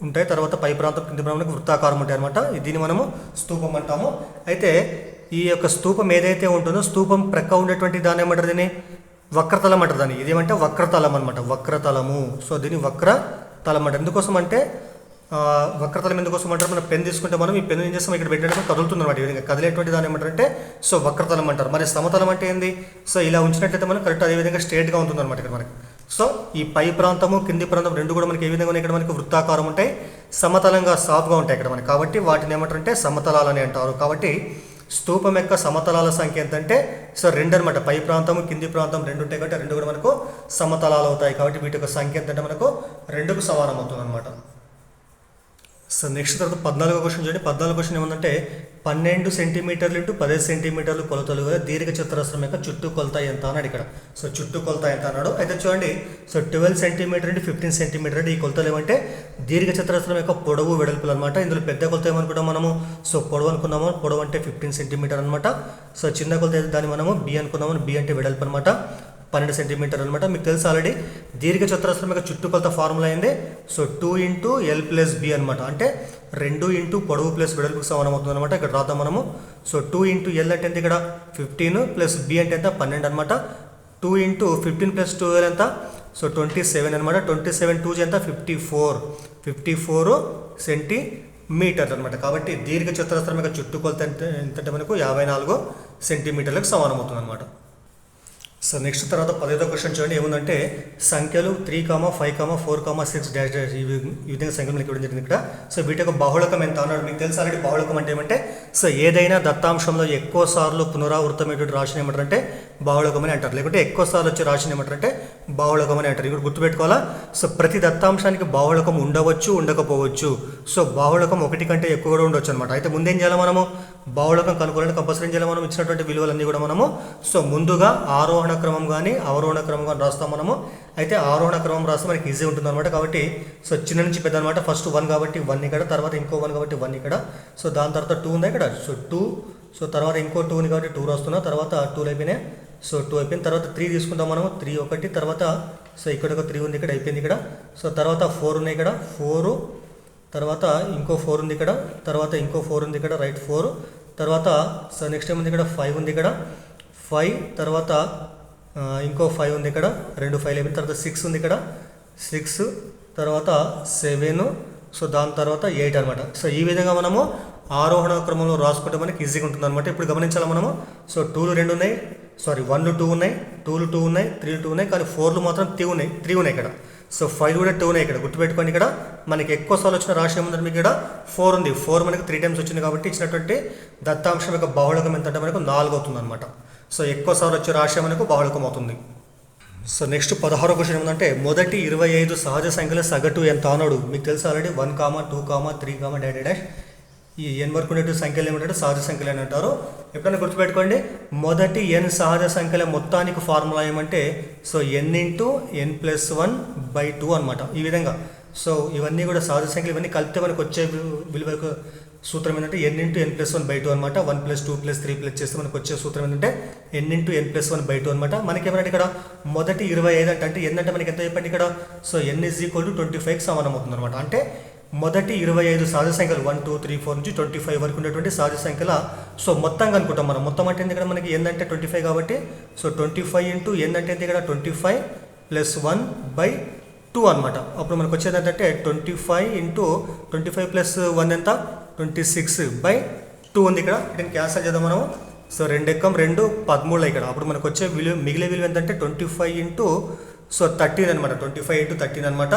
ఉంటాయి. తర్వాత పై ప్రాంతం కింది ప్రాంతానికి వృత్తాకారం ఉంటాయి అనమాట. దీన్ని మనము స్తూపం అంటాము. అయితే ఈ యొక్క స్తూపం ఏదైతే ఉంటుందో స్తూపం ప్రక్క ఉండేటువంటి దాన్ని ఏమంటారు, దీన్ని వక్రతలం అంటారు. దాన్ని ఇదేమంటే వక్రతలం అనమాట, వక్రతలము. సో దీన్ని వక్రతలం అంటారు. ఎందుకోసం అంటే వక్రతలం ఎందుకోసం అంటారు, మనం పెన్ తీసుకుంటే మనం ఈ పెన్ ఏం చేస్తాం, ఇక్కడ పెట్టడానికి కదులుతుంది అనమాట. ఈ విధంగా కదిలేటువంటి దాన్ని ఏమంటారంటే సో వక్రతలం అంటారు. మరి సమతలం అంటే ఏంది, సో ఇలా ఉంచినట్లయితే మనం కరెక్ట్ అదే విధంగా స్ట్రేట్గా ఉంటుంది అనమాట ఇక్కడ మనకి. సో ఈ పై ప్రాంతము కింది ప్రాంతం రెండు కూడా మనకి ఏ విధంగా ఉన్నాయి, ఇక్కడ మనకి వృత్తాకారం ఉంటాయి, సమతలంగా సాఫ్గా ఉంటాయి ఇక్కడ మనకి. కాబట్టి వాటిని ఏమంటారంటే సమతలాలని అంటారు. కాబట్టి స్తూపం యొక్క సమతలాల సంఖ్య ఎంతంటే సో 2 అనమాట. పై ప్రాంతం కింది ప్రాంతం 2 ఉంటాయి కాబట్టి 2 కూడా మనకు సమతలాలు అవుతాయి. కాబట్టి వీటి యొక్క సంఖ్య ఎంతంటే మనకు 2కు సమానం అవుతుంది అనమాట. సో నెక్స్ట్ తర్వాత 14వ క్వశ్చన్ చూడండి. 14వ క్వశ్చన్ ఏమందంటే 12 సెంటీమీటర్లు ఇంటూ 10 సెంటీమీటర్లు కొలతలు దీర్ఘ చతురస్రం యొక్క చుట్టూ కొలత ఎంత అన్నాడు ఇక్కడ. సో చుట్టూ కొలత ఎంత అన్నాడు. అయితే చూడండి, సో 12 సెంటీమీటర్ ఇంటూ 15 సెంటీమీటర్ ఈ కొలతలు ఏమంటే దీర్ఘ చతురస్రం యొక్క పొడవు వెడల్పులు అనమాట. ఇందులో పెద్ద కొలత ఏమనుకుంటాం మనము, సో పొడవు అనుకున్నాము, పొడవు అంటే 15 సెంటీమీటర్ అనమాట. సో చిన్న కొలత అయితే దాన్ని మనము బి అనుకున్నాము, బి అంటే వెడల్పు అనమాట, 12 సెంటీమీటర్ అనమాట. మీకు తెలుసు ఆల్రెడీ దీర్ఘ చతురస్రం యొక్క చుట్టుకొలత ఫార్ములా అయింది. So 2 into L plus B అనమాట. అంటే 2 ఇంటూ పొడవు ప్లస్ వెడల్పుకు సమానం అవుతుంది అనమాట. ఇక్కడ రాద్దాం మనము. సో 2 ఇంటూ ఎల్ అంటే ఎంత, ఇక్కడ 15 ప్లస్ బి అంటే ఎంత 12 అనమాట. 2 ఇంటూ 15 ప్లస్ 12 ఎంత, సో 27 అనమాట. 27 2 ఎంత 54 సెంటీమీటర్లు అనమాట. కాబట్టి దీర్ఘ చతురస్రం యొక్క చుట్టుకొలత ఎంతంటే మనకు 54 సెంటీమీటర్లకు సమానం అవుతుంది అనమాట. సో నెక్స్ట్ తర్వాత 15వ క్వశ్చన్ చూడండి. ఏముందంటే సంఖ్యలు 3, 5, 4, 6 డాష్ డాష్ ఈ విధంగా సంఖ్యలు మనకి ఇవ్వడం జరిగింది ఇక్కడ. సో వీటి యొక్క బాహుళకం ఎంత అన్నాడు. మీకు తెలుసు ఆల్రెడీ బాహుళకం అంటే ఏమంటే సో ఏదైనా దత్తాంశంలో ఎక్కువ సార్లు పునరావృతమైనటువంటి రాశిని ఏమంటారంటే బాహుళకం అని అంటారు. లేకుంటే ఎక్కువ సార్లు వచ్చే రాశిని ఏమంటారంటే బాహుళకం అని అంటారు. ఇక్కడ గుర్తుపెట్టుకోవాలా. సో ప్రతి దత్తాంశానికి బాహుళకం ఉండవచ్చు, ఉండకపోవచ్చు. సో బాహుళకం 1 కంటే ఎక్కువ కూడా ఉండొచ్చు అనమాట. అయితే ముందేం చేయాలి మనము, బాహుళకం కనుక్కోవాలంటే కంపల్సరీ చేయాలి మనం ఇచ్చినటువంటి విలువలన్నీ కూడా మనము సో ముందుగా ఆరోహణ క్రమం కానీ అవరోహణ క్రమం కానీ రాస్తాం మనము. అయితే ఆరోహణ క్రమం రాస్తే మనకి ఈజీ ఉంటుంది అనమాట. కాబట్టి సో చిన్న నుంచి పెద్ద అనమాట. ఫస్ట్ 1 కాబట్టి 1 ఇక్కడ, తర్వాత ఇంకో 1 కాబట్టి 1 ఇక్కడ. సో దాని తర్వాత 2 ఉంది ఇక్కడ, సో 2. సో తర్వాత ఇంకో 2 ఉంది కాబట్టి 2 రాస్తున్నా. తర్వాత 2 అయిపోయినాయి. సో 2 అయిపోయిన తర్వాత 3 తీసుకుంటాం మనము. 3 ఒకటి, తర్వాత సో ఇక్కడ ఒక 3 ఉంది ఇక్కడ, అయిపోయింది ఇక్కడ. సో తర్వాత 4 ఉన్నాయి ఇక్కడ, 4. తర్వాత ఇంకో 4 ఉంది ఇక్కడ, తర్వాత ఇంకో 4 ఉంది ఇక్కడ, రైట్ 4. తర్వాత సో నెక్స్ట్ ఏముంది ఇక్కడ 5 ఉంది ఇక్కడ, 5. తర్వాత ఇంకో 5 ఉంది ఇక్కడ, 2 5 అయిపోయిన తర్వాత 6 ఉంది ఇక్కడ, 6. తర్వాత 7. సో దాని తర్వాత 8 అనమాట. సో ఈ విధంగా మనము ఆరోహణ క్రమంలో రాసుకుంటే మనకి ఈజీగా ఉంటుంది అనమాట. ఇప్పుడు గమనించాలి మనము. సో 2లు 2 ఉన్నాయి, సారీ 1లు 2 ఉన్నాయి, 2లు 2 ఉన్నాయి, 3లు 2 ఉన్నాయి, కానీ 4లు మాత్రం 3 ఉన్నాయి ఇక్కడ. సో 5 కూడా 2 ఉన్నాయి ఇక్కడ. గుర్తుపెట్టుకోండి, ఇక్కడ మనకి ఎక్కువ సార్లు వచ్చిన రాశి ఏముందంటే మీకు ఇక్కడ 4 ఉంది. 4 మనకి 3 టైమ్స్ వచ్చింది కాబట్టి ఇచ్చినటువంటి దత్తాంశం యొక్క బాహుళకం ఎంత అంటే మనకు 4 అవుతుంది అనమాట. సో ఎక్కువ సార్లు వచ్చే రాశి మనకు బాహుళకం అవుతుంది. సో నెక్స్ట్ 16వ క్వశ్చన్ ఏమందంటే మొదటి 25 సహజ సంఖ్యల సగటు ఎంత అన్నాడు. మీకు తెలుసు ఆల్రెడీ 1, 2, 3, డాష్ డాష్ ఈ n వరకు ఉండేటువంటి సంఖ్యలు ఏమంటారు సహజ సంఖ్యలు అని అంటారు. ఎప్పుడైనా గుర్తుపెట్టుకోండి, మొదటి n సహజ సంఖ్యల మొత్తానికి ఫార్ములా ఏమంటే సో n ఇంటూ n+1/2 అనమాట. ఈ విధంగా సో ఇవన్నీ కూడా సహజ సంఖ్యలు, ఇవన్నీ కలిపితే మనకు వచ్చే విలువ సూత్రం ఏంటంటే n ఇంటూ n+1/2 అనమాట. 1 + 2 + 3 చేస్తే మనకు వచ్చే సూత్రం ఏంటంటే n ఇంటూ n+1/2 అనమాట. మనకి ఏమంటే ఇక్కడ మొదటి 25 అంటే n అంటే మనకి ఎంత చెప్పండి ఇక్కడ, సో n = 25కి సమానం అవుతుంది అనమాట. అంటే మొదటి 25 సహజ సంఖ్యలు 1, 2, 3, 4 నుంచి 25 వరకు ఉండేటువంటి సహజ సంఖ్యల సో మొత్తంగా అనుకుంటాం మనం. మొత్తం అంటే ఇక్కడ మనకి n అంటే 25 కాబట్టి సో 25 ఇంటూ n అంటే ఇక్కడ 25 + 1/2 అనమాట. అప్పుడు మనకు వచ్చేది ఏంటంటే 25 ఇంటూ 25 + 1 ఎంత 26/2 ఉంది ఇక్కడ. దీన్ని క్యాన్సల్ చేద్దాం మనము. సో 2 ఎక్కం 2 13 ఇక్కడ. అప్పుడు మనకు వచ్చే విలువ మిగిలే విలువ ఏంటంటే 25 ఇంటూ సో 13 అనమాట. 25 ఇంటూ 13 అనమాట.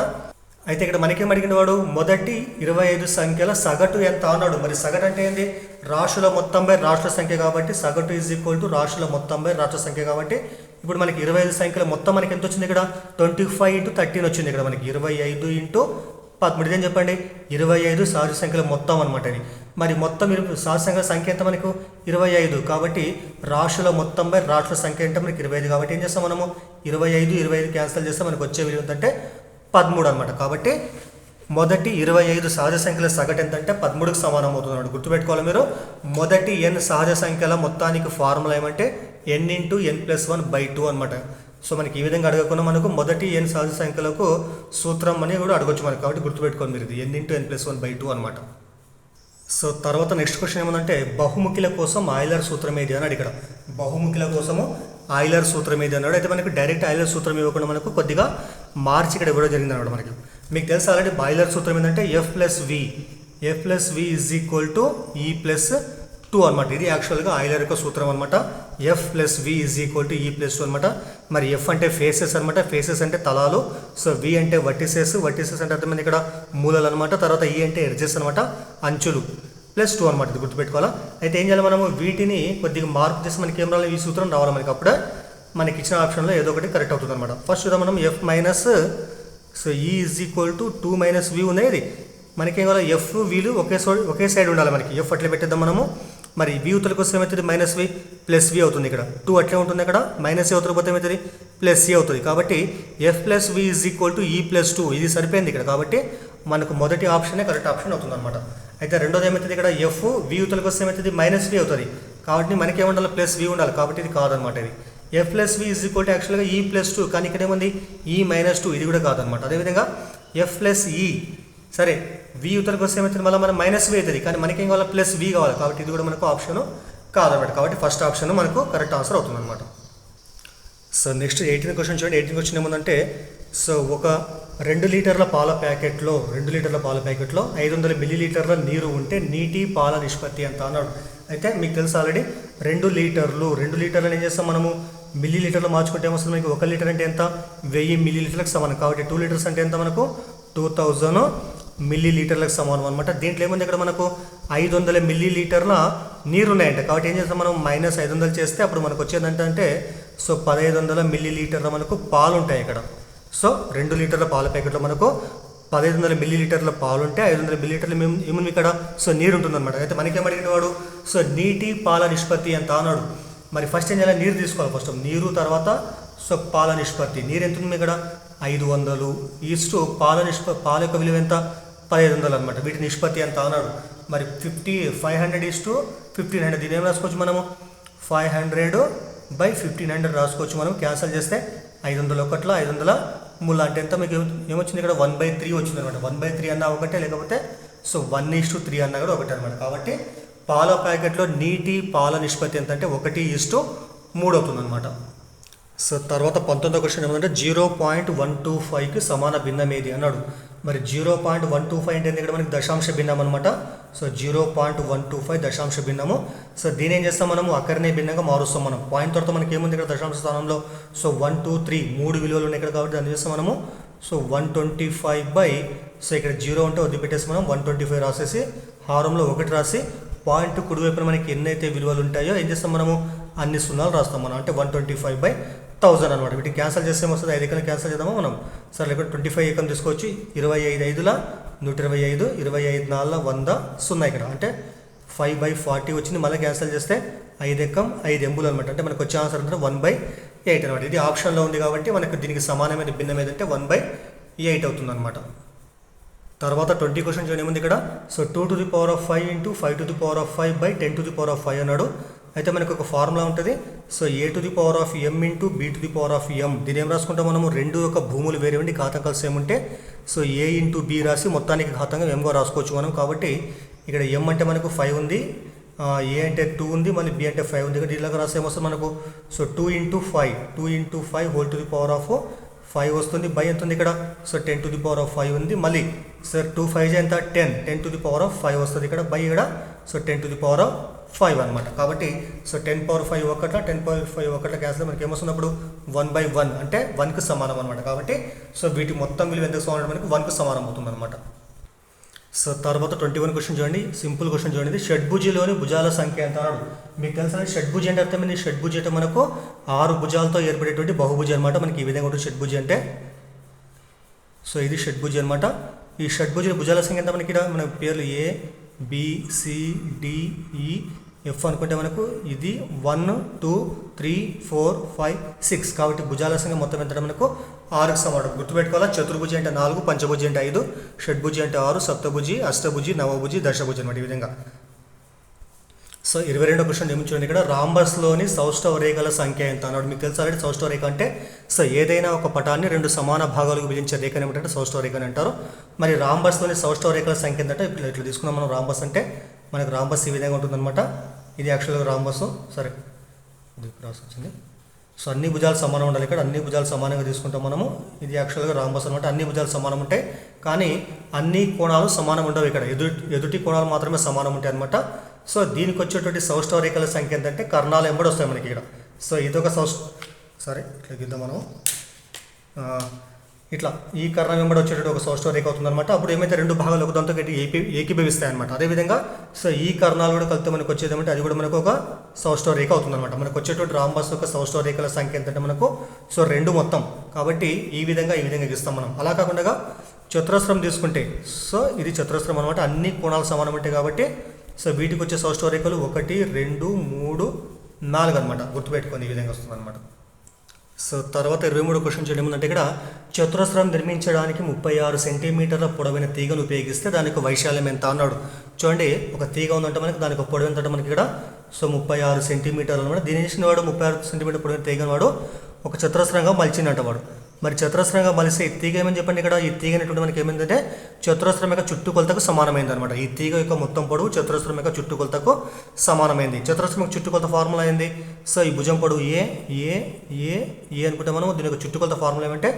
అయితే ఇక్కడ మనకేం అడిగిన వాడు మొదటి 25 సంఖ్యల సగటు ఎంత అన్నాడు. మరి సగటు అంటే ఏంది, రాశుల మొత్తం బై రాష్ట్ర సంఖ్య కాబట్టి సగటు = రాశుల మొత్తం బై రాష్ట్ర సంఖ్య కాబట్టి ఇప్పుడు మనకి 25 సంఖ్యల మొత్తం మనకి ఎంత వచ్చింది ఇక్కడ 25 ఇంటూ 13 వచ్చింది ఇక్కడ మనకి 25 ఇంటూ 13. ఇదేం చెప్పండి 25 సహజ సంఖ్యల మొత్తం అనమాట ఇది. మరి మొత్తం సహజ సంఖ్యల సంఖ్య ఎంత మనకు 25 కాబట్టి రాశుల మొత్తం బై రాష్ట్ర సంఖ్య అంటే మనకి 25 కాబట్టి ఏం చేస్తాం మనము 25 క్యాన్సిల్ చేస్తే మనకు వచ్చే విలువ ఏంటంటే 13 అనమాట. కాబట్టి మొదటి 25 సహజ సంఖ్యల సగటు ఎంతంటే 13కి సమానం అవుతుంది. గుర్తుపెట్టుకోవాలి మీరు. మొదటి n సహజ సంఖ్యల మొత్తానికి ఫార్ములా ఏమంటే n ఇంటూ n+1/2 అనమాట. సో మనకి ఈ విధంగా అడగకుండా మనకు మొదటి n సహజ సంఖ్యలకు సూత్రం అని కూడా అడగొచ్చు మనకు. కాబట్టి గుర్తుపెట్టుకోండి మీరు ఇది n ఇంటూ n+1/2 అనమాట. సో తర్వాత నెక్స్ట్ క్వశ్చన్ ఏమందంటే బహుముఖిల కోసం ఆయిలర్ సూత్రం ఏది అన్నాడు. ఇక్కడ బహుముఖిల కోసము ఆయిలర్ సూత్రం ఏది అన్నాడు. అయితే మనకు డైరెక్ట్ ఆయిలర్ సూత్రం ఇవ్వకుండా మనకు కొద్దిగా మార్చి ఇక్కడ ఇవ్వడం జరిగింది అన్నాడు. మనకి మీకు తెలుసు ఆల్రెడీ ఆయిలర్ సూత్రం ఏంటంటే F plus V is equal to ఈ ప్లస్ 2 అనమాట. ఇది యాక్చువల్గా ఆయిలర్ యొక్క సూత్రం అనమాట. F plus V is equal to ఈ ప్లస్ 2 అనమాట. మరి ఎఫ్ అంటే ఫేసెస్ అనమాట, ఫేసెస్ అంటే తలాలు. సో వి అంటే వర్టిసెస్ అంటే అర్థమైంది ఇక్కడ మూలలు అనమాట. తర్వాత ఈ అంటే ఎడ్జెస్ అనమాట, అంచులు, ప్లస్ 2 అనమాట. ఇది గుర్తుపెట్టుకోవాలా. అయితే ఏం చేయాలి మనము వీటిని కొద్దిగా మార్పు చేసి మనకి ఏం రావాలి, ఈ సూత్రం రావాలి మనకి. అప్పుడే మనకి ఇచ్చిన ఆప్షన్లో ఏదో ఒకటి కరెక్ట్ అవుతుంది అనమాట. ఫస్ట్ చూద్దాం మనం ఎఫ్ మైనస్ సో ఈ ఈజ్ ఈక్వల్ టు 2 మైనస్ వి ఉన్నాయి. ఇది మనకేం కావాలి, ఎఫ్ వీలు ఒకే సైడ్ ఉండాలి మనకి. ఎఫ్ అట్లా పెట్టేద్దాం మనము. మరి వి ఉత్తరకు వస్తే ఏమవుతుంది, మైనస్ వి ప్లస్ వి అవుతుంది. ఇక్కడ 2 అట్లే ఉంటుంది, అక్కడ మైనస్ ఏ ఉత్తరకు పోతే ఏమవుతుంది, ప్లస్ సి అవుతుంది. కాబట్టి F plus V is equal to ఈ ప్లస్ 2 ఇది సరిపోయింది ఇక్కడ. కాబట్టి మనకు మొదటి ఆప్షనే కరెక్ట్ ఆప్షన్ అవుతుంది అనమాట. అయితే రెండోది ఏమవుతుంది, ఇక్కడ ఎఫ్ వి ఉత్తరకు వస్తే ఏమవుతుంది, మైనస్ వి అవుతుంది. కాబట్టి మనకి ఏముండాలి, ప్లస్ వి ఉండాలి. కాబట్టి ఇది కాదనమాట. ఇది F plus V is equal to యాక్చువల్గా ఈ ప్లస్ 2, కానీ ఇక్కడ ఏముంది ఈ మైనస్ 2, ఇది కూడా కాదనమాట. అదేవిధంగా ఎఫ్ ప్లస్ ఈ సరే వి ఉత్తరకు వస్తే ఏమవుతుంది, మళ్ళీ మనం మైనస్ వి అవుతుంది, కానీ మనకేం కావాలి, ప్లస్ వి కావాలి. కాబట్టి ఇది కూడా మనకు ఆప్షన్ కాదనమాట. కాబట్టి ఫస్ట్ ఆప్షన్ మనకు కరెక్ట్ ఆన్సర్ అవుతుంది అనమాట. సో నెక్స్ట్ 18th క్వశ్చన్ చూడండి. 18th క్వశ్చన్ ఏముందంటే సో ఒక 2 లీటర్ల పాల ప్యాకెట్లో 500 మిల్లీలీటర్ల నీరు ఉంటే నీటి పాల నిష్పత్తి ఎంత అన్నాడు. అయితే మీకు తెలుసు ఆల్రెడీ 2 లీటర్లు ఏం చేస్తాం మనము, మిల్లీలీటర్లు మార్చుకుంటే ఏమొస్తుంది మనకి, 1 లీటర్ అంటే ఎంత, 1000 మిల్లీలీటర్లకు సమానం. కాబట్టి 2 లీటర్స్ అంటే ఎంత మనకు, 2000 మిల్లీలీటర్లకు సమానం అనమాట. దీంట్లో ఏముంది, ఇక్కడ మనకు 500 మిల్లీలీటర్ల నీరు ఉన్నాయంట. కాబట్టి ఏం చేస్తాం మనం, మైనస్ 500 చేస్తే అప్పుడు మనకు వచ్చేది అంటే సో 1500 మిల్లీలీటర్ల మనకు పాలు ఉంటాయి ఇక్కడ. సో 2 లీటర్ల పాల ప్యాకెట్లో మనకు 1500 మిల్లీలీటర్ల పాలు ఉంటే 500 మిల్లీలీటర్లు ఏముంది ఇక్కడ, సో నీరు ఉంటుందన్నమాట. అయితే మనకేం అడిగిన వాడు, సో నీటి పాల నిష్పత్తి ఎంత అన్నాడు. మరి ఫస్ట్ ఏం చేయాలి, నీరు తీసుకోవాలి. ఫస్ట్ నీరు, తర్వాత సో పాల నిష్పత్తి. నీరు ఎంత ఉంది ఇక్కడ, 500 ఈస్టు పాల యొక్క విలువ ఎంత, 1500 అనమాట. వీటి నిష్పత్తి ఎంత అన్నాడు. మరి 500 ఈస్టు 1500, దీని ఏం రాసుకోవచ్చు మనము, 500/1500 రాసుకోవచ్చు మనం. క్యాన్సల్ చేస్తే 500 ఒకట్ల 500 మూల అంటే ఎంత మీకు ఏమొచ్చింది ఇక్కడ, 1/3 వచ్చింది అనమాట. 1/3 అన్నా ఒకటే, లేకపోతే సో 1:3 అన్నా కూడా ఒకటే అనమాట. కాబట్టి పాల ప్యాకెట్లో నీటి పాల నిష్పత్తి ఎంత అంటే 1:3 అవుతుంది అనమాట. సో తర్వాత 19వ క్వశ్చన్ ఏమంటే 0.125కి సమాన భిన్నం ఏది అన్నాడు. మరి 0.125 అంటే ఇక్కడ మనకి దశాంశ భిన్నం అనమాట. సో 0.125 దశాంశ భిన్నము. సో దీని ఏం చేస్తాం మనము, అక్కడనే భిన్నంగా మారుస్తాం మనం. పాయింట్ తర్వాత మనకి ఏముంది ఇక్కడ దశాంశ స్థానంలో, సో 1 2 3 3 విలువలు ఉన్నాయి ఇక్కడ. కాబట్టి దాన్ని చేస్తాం మనము, సో 125 సో ఇక్కడ 0 ఉంటే వదిలిపెట్టేసి మనం 125 రాసేసి హారంలో 1 రాసి పాయింట్ కుడివైపున మనకి ఎన్నైతే విలువలు ఉంటాయో ఏం చేస్తాం మనము, అన్ని సున్నాలు రాస్తాం మనం. అంటే 125/1000 అనమాట. వీటికి క్యాన్సల్ చేస్తే వస్తుంది, 5 ఎకరం క్యాన్సల్ చేద్దామా మనం. సరే ఇక్కడ 25 ఎకరం తీసుకోవచ్చు, 25 5ల 125, 25 4ల 100 0 ఇక్కడ. అంటే 5/40 వచ్చింది. మళ్ళీ క్యాన్సల్ చేస్తే 5 ఎకం 5 ఎంబులు అనమాట. అంటే మనకు వచ్చే ఆన్సర్ అంటే 1/8 అనమాట. ఇది ఆప్షన్లో ఉంది కాబట్టి మనకు దీనికి సమానమైన భిన్నం ఏదంటే 1/8 అవుతుంది అనమాట. తర్వాత 20 క్వశ్చన్ చూడండి ఏముంది ఇక్కడ. సో 2⁵ ఇంటూ 5⁵5/10⁵5 అన్నాడు. అయితే మనకు ఒక ఫార్ములా ఉంటుంది. So a⁴m into b⁴m. దీని ఏం రాసుకుంటాం మనము, 2 యొక్క భూములు వేరే ఉండి ఘాతాంకాలు సేమ్ ఉంటే సో a ఇంటూ b రాసి మొత్తానికి ఘాతంగా m గా రాసుకోవచ్చు మనం. కాబట్టి ఇక్కడ m అంటే మనకు 5 ఉంది, a అంటే 2 ఉంది, మళ్ళీ b అంటే 5 ఉంది. ఇక్కడ దీనిలాగా రాస్తే ఏమొస్తుంది మనకు, so 2 × 5 whole to the power of 5 వస్తుంది. బై ఎంత ఉంది ఇక్కడ, సో 10⁵5 ఉంది. మళ్ళీ సార్ 2 5 ఎంత 10⁵5 వస్తుంది ఇక్కడ. బై ఇక్కడ సో 10⁵5 అనమాట. కాబట్టి సో 10⁵5 ఒకట్ల 10⁵5 ఒకట్ల క్యాన్సల్ మనకి ఏమొస్తుంది అప్పుడు 1/1 అంటే 1కి సమానం అనమాట. కాబట్టి సో వీటి మొత్తం విలువ ఎంత సమానం మనకి 1కి సమానం అవుతుంది అనమాట. సో తర్వాత 21 క్వశ్చన్ చూడండి, సింపుల్ క్వశ్చన్ చూడండి. షడ్భుజిలోని భుజాల సంఖ్య ఎంత అన్నాడు. మీకు తెలుసా షడ్భుజి అంటే అర్థమైంది, షడ్భుజి అంటే మనకు 6 భుజాలతో ఏర్పడేటువంటి బహుభుజి అనమాట. మనకి ఈ విధంగా ఉంటుంది షడ్భుజి అంటే. సో ఇది షడ్భుజి అనమాట. ఈ షడ్భుజి భుజాల సంఖ్య ఎంత మనకి, మన పేర్లు ABCDEF అనుకుంటే మనకు ఇది 1 2 3 4 5 6. కాబట్టి భుజాల సంఖ్య మొత్తం ఎంత మనకు 6కి సమానం. గుర్తుపెట్టుకోవాలా, చతుర్భుజి అంటే 4, పంచభుజి అంటే 5, షడ్భుజి అంటే 6, సప్తభుజి, అష్టభుజి, నవభుజి, దశభుజి అనమాట. ఈ విధంగా. సో 22వ క్వశ్చన్ ఏమి చూడండి ఇక్కడ, రాంబస్లోని సౌష్ఠవ రేఖల సంఖ్య ఎంత అన్నాడు. మీకు తెలుసు ఆల్రెడీ సౌష్ఠవ రేఖ అంటే సో ఏదైనా ఒక పటాన్ని 2 సమాన భాగాలకు విభజించే రేఖ ఏమిటంటే సౌష్ఠవ రేఖ అని అంటారు. మరి రాంబస్లోని సౌష్ఠవ రేఖల సంఖ్య ఏంటంటే ఇట్లా తీసుకున్నాం మనం. రాంబస్ అంటే మనకు రాంబస్ ఈ విధంగా ఉంటుందన్నమాట. ఇది యాక్చువల్గా రాంబస్. సరే ఇది క్రాస్ వచ్చింది. సో అన్ని భుజాలు సమానం ఉండాలి. ఇక్కడ అన్ని భుజాలు సమానంగా తీసుకుంటాం మనము. ఇది యాక్చువల్గా రాంబస్ అనమాట. అన్ని భుజాలు సమానం ఉంటాయి, కానీ అన్ని కోణాలు సమానం ఉండవు. ఇక్కడ ఎదుటి కోణాలు మాత్రమే సమానం ఉంటాయి అనమాట. సో దీనికి వచ్చేటువంటి సౌష్ఠవ రేఖల సంఖ్య ఏంటంటే కర్ణాలు ఎంబడి వస్తాయి మనకి ఇక్కడ. సో ఇదొక సరే ఇట్లా గిద్దాం మనం. ఇట్లా ఈ కర్ణం వెంబడి వచ్చేటటువంటి ఒక సౌష్ఠవ రేఖ అవుతుందన్నమాట. అప్పుడు ఏమైతే రెండు భాగాలు ఒక దాంతో ఏకీభవిస్తాయి అనమాట. అదేవిధంగా సో ఈ కర్ణాలు కూడా కలిపితే మనకు వచ్చేది ఏమంటే అది కూడా మనకు ఒక సౌష్ఠవ రేఖ అవుతుందన్నమాట. మనకు వచ్చేటువంటి రాంబస్ యొక్క సౌష్ఠవ రేఖల సంఖ్య ఏంటంటే మనకు సో 2 మొత్తం. కాబట్టి ఈ విధంగా గీస్తాం మనం. అలా కాకుండా చతురస్రం తీసుకుంటే సో ఇది చతురస్రం అనమాట. అన్ని కోణాలు సమానం ఉంటాయి కాబట్టి సో వీటికి వచ్చే సౌష్ఠవ రేఖలు 1, 2, 3, 4 అనమాట. గుర్తుపెట్టుకొని ఈ విధంగా వస్తుంది అనమాట. సో తర్వాత 23 క్వశ్చన్ చేయడం ఏముందంటే ఇక్కడ చతురస్రం నిర్మించడానికి 36 సెంటీమీటర్ల పొడవైన తీగను ఉపయోగిస్తే దానికి వైశాల్యం ఎంత అన్నాడు. చూడండి, ఒక తీగ ఉందంటే మనకి దానికి ఒక పొడవు ఎంత మనకి ఇక్కడ సో 36 సెంటీమీటర్లు అనమాట. దీని చేసిన వాడు 36 సెంటీమీటర్ పొడవైన తీగను వాడు ఒక చతురస్రంగా మలిచిందంట వాడు. మరి చతురస్రంగా మలిసే ఈ తీగ ఏమని చెప్పండి. ఇక్కడ ఈ తీగ అనేటువంటి మనకి ఏమైందంటే చతురస్రం యొక్క చుట్టుకొలతకు సమానమైంది అనమాట. ఈ తీగ యొక్క మొత్తం పొడవు చతురస్రం యొక్క చుట్టుకొలతకు సమానమైంది. చతురస్రం యొక్క చుట్టుకొలత ఫార్ములా ఏంది. సో ఈ భుజం పొడవు ఏ ఏ ఏ ఏ అనుకుంటే మనం దీని యొక్క చుట్టుకొలత ఫార్ములా ఏమంటే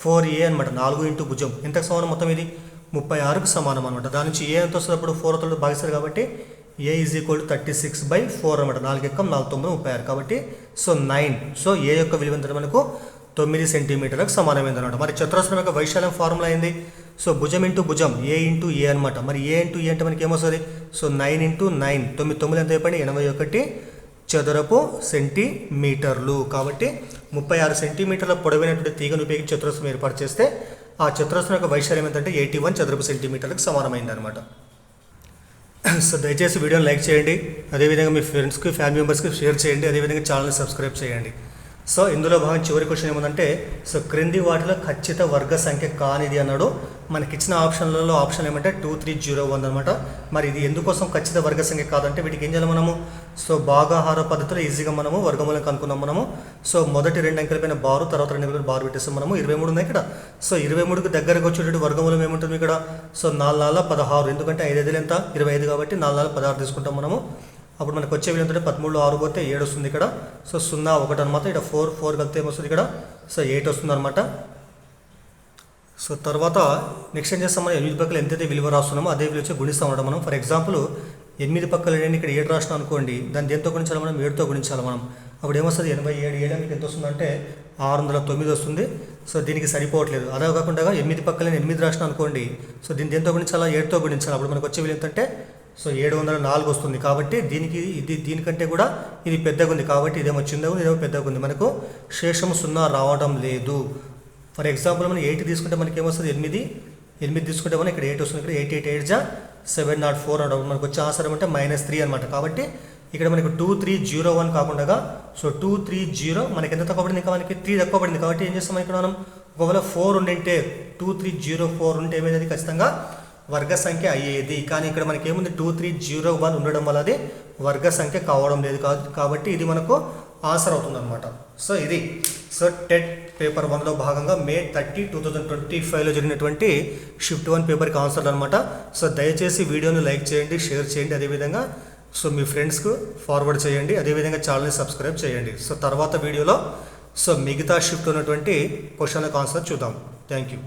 4a అనమాట. 4 ఇంటూ భుజం ఎంతకు సమానం మొత్తం ఇది 36కు సమానం అనమాట. దాని నుంచి ఏ ఎంత వస్తుంది అప్పుడు 4తో భాగిస్తారు కాబట్టి a = 36/4 అనమాట. 4 ఎక్కం 4 9 36 కాబట్టి సో 9. సో ఏ యొక్క విలువ ఎంత మనకు 9 సెంటీమీటర్లకు సమానమైంది అనమాట. మరి చతురస్రం యొక్క వైశాల్యం ఫార్ములా అయింది. సో భుజం ఇంటూ భుజం ఏ ఇంటూ ఏ అనమాట. మరి ఏ ఇంటూ ఏ అంటే మనకి ఏమొస్తుంది. సో 9 ఇంటూ 9 9 ఎంత చెప్పండి 81 చదరపు సెంటీమీటర్లు. కాబట్టి 36 సెంటీమీటర్ల పొడవైనటువంటి తీగను ఉపయోగించి చతురస్రం ఏర్పాటు చేస్తే ఆ చతురస్రం యొక్క వైశాల్యం ఏంటంటే 81 చదరపు సెంటీమీటర్లకు సమానమైంది అనమాట. సో దయచేసి వీడియోని లైక్ చేయండి, అదేవిధంగా మీ ఫ్రెండ్స్కి ఫ్యామిలీ మెంబర్స్కి షేర్ చేయండి, అదేవిధంగా ఛానల్ని సబ్స్క్రైబ్ చేయండి. సో ఇందులో భాగం చివరి క్వశ్చన్ ఏముందంటే సో క్రింది వాటిలో ఖచ్చిత వర్గ సంఖ్య కానిది అన్నాడు. మనకి ఇచ్చిన ఆప్షన్లలో ఆప్షన్ ఏమంటే 2, 3, 0, 1 అనమాట. మరి ఇది ఎందుకోసం ఖచ్చిత వర్గ సంఖ్య కాదంటే వీటికి ఏం చేయాలి మనము. సో భాగాహార పద్ధతిలో ఈజీగా మనము వర్గమూలం కనుక్కున్నాం మనము. సో మొదటి 2 అంకెలపైన బారు, తర్వాత 2 అంకెలపైన బారు పెట్టేస్తాం మనము. 23 ఉన్నాయి ఇక్కడ. సో 23కి దగ్గరకు వచ్చేటటువంటి వర్గమూలం ఏముంటుంది ఇక్కడ. సో 4 4 16, ఎందుకంటే 5 5 ఎంత 25 కాబట్టి 4 4 16 తీసుకుంటాం మనము. అప్పుడు మనకు వచ్చే విలువ ఏంటంటే 13 6 పోతే 7 వస్తుంది ఇక్కడ. సో 0 1 అనమాట. ఇక్కడ 4 కలిపితే ఏమొస్తుంది ఇక్కడ సో 8 వస్తుంది అనమాట. సో తర్వాత నెక్స్ట్ ఏం చేస్తాం మనం 8 పక్కలు ఎంతైతే విలువ రాస్తున్నామో అదే విలువ వచ్చి గుణిస్తాం అనమాట మనం. ఫర్ ఎగ్జాంపుల్ 8 పక్కలు నేను ఇక్కడ 7 రాసిన అనుకోండి, దాన్ని దేంతో గుణించాలి మనం 7తో గుణించాలి మనం. అప్పుడు ఏమొస్తుంది 87 7 మీకు ఎంత వస్తుందంటే 609 వస్తుంది. సో దీనికి సరిపోవట్లేదు. అదే కాకుండా 8 పక్కలు 8 రాసిన అనుకోండి, సో దీన్ని దేంతో గుణించాలా 7తో గుణించాలి. అప్పుడు మనకు వచ్చే విలువ ఏంటంటే సో 704 వస్తుంది. కాబట్టి దీనికంటే కూడా ఇది పెద్దగా ఉంది కాబట్టి ఇదేమో చిన్నగా ఉంది, ఇదేమో పెద్దగా ఉంది. మనకు శేషము 0 రావడం లేదు. ఫర్ ఎగ్జాంపుల్ మనం 8 తీసుకుంటే మనకి ఏమొస్తుంది 8 తీసుకుంటే మనం ఇక్కడ 8 వస్తుంది. ఇక్కడ 8 8 8 జా 704 అనడం మనకు వచ్చే ఆన్సర్ అంటే -3 అనమాట. కాబట్టి ఇక్కడ మనకు 2 3 0 1 కాకుండా సో 2 3 0 మనకి ఎంత తక్కువ పడింది, ఇంకా మనకి 3 తక్కువ పడింది. కాబట్టి ఏం చేస్తాం ఇక్కడ మనం ఒకవేళ 4 ఉండింటే 2 3 0 4 ఉంటే ఏమైంది ఖచ్చితంగా వర్గ సంఖ్య అయ్యేది. కానీ ఇక్కడ మనకి ఏముంది 2 3 0 1 ఉండడం వల్ల అది వర్గ సంఖ్య కావడం లేదు కాబట్టి ఇది మనకు ఆన్సర్ అవుతుంది అనమాట. సో ఇది సో టెట్ పేపర్ 1లో భాగంగా May 30, 2025లో జరిగినటువంటి షిఫ్ట్ 1 పేపర్కి ఆన్సర్ అనమాట. సో దయచేసి వీడియోని లైక్ చేయండి, షేర్ చేయండి, అదేవిధంగా సో మీ ఫ్రెండ్స్కు ఫార్వర్డ్ చేయండి, అదేవిధంగా ఛానల్ని సబ్స్క్రైబ్ చేయండి. సో తర్వాత వీడియోలో సో మిగతా షిఫ్ట్ ఉన్నటువంటి క్వశ్చన్లకు ఆన్సర్ చూద్దాం. Thank you.